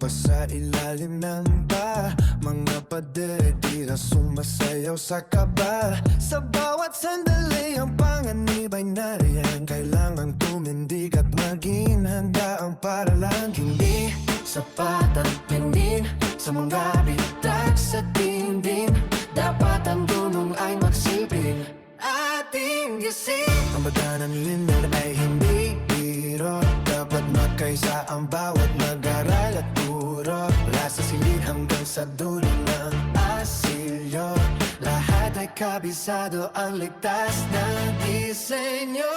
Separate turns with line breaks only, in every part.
sa ilalim ng ba, mga pader di na sumasayaw sa kaba. Sa bawat sandali ang panganib ay nariyan. Kailangang tumindig at maging handa ang paralan. Hindi sapat at pinin sa mga bitag sa dingding. Dapat ang dunong ay magsilbing ating gising. Ang badanan linder ay hindi biro. Dapat magkaisa ang bawat mag-aral at turo. Mula sa silid hanggang sa dulo ng asilyo. Lahat ay kabisado ang ligtas na disenyo.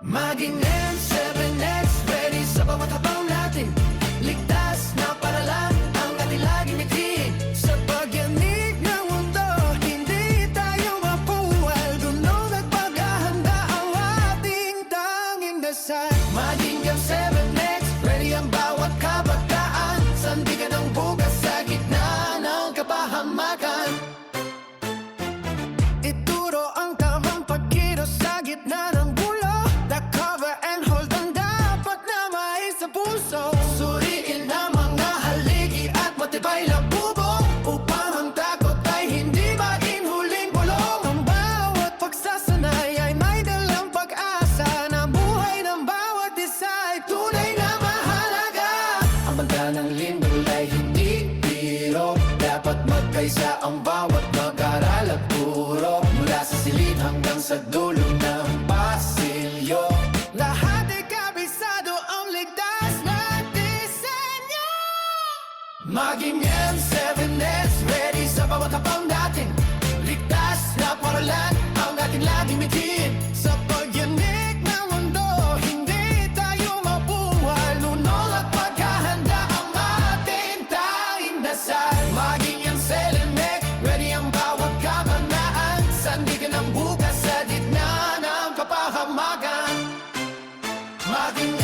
Maging M7X, ready sa bawat habang natin. Ligtas na paralan ang ating laging mithiin. Sa pagyanig ng mundo, hindi tayo mapuwal. Dunong at paghahanda ang ating tanging dasal. Maging M7X, ready ang bawat kabataan. Sandigan ng bugas sa gitna ng kapahamakan. Ituro ang tamang pagkilos sa gitna ng gulo. The cover and hold ang dapat na may sa puso. Suriin ang mga haligi at matibay na bubong, upang ang takot ay hindi maging huling bulong. Ang bawat pagsasanay ay may dalang pag-asa na buhay ng bawat isa ay tunay na mahalaga. Ang banda ng lindol ay hindi biro. Dapat magkaisa ang bawat mag-aral at turo. Mula sa silid hanggang sa dulo ng pasilyo. Lahat ay kabisado ang ligtas na disenyo. Maging M7S, ready sa bawat habang natin. Ligtas na paralan ang ating laging mithiin. Sa pagyanig ng mundo, hindi tayo mabuwal. Lunong at paghahanda ang ating tanging dasal. Maging M7X, ready ang bawat kabanaan. Sandigan ng bukas sa gitna ng kapahamakan. Maging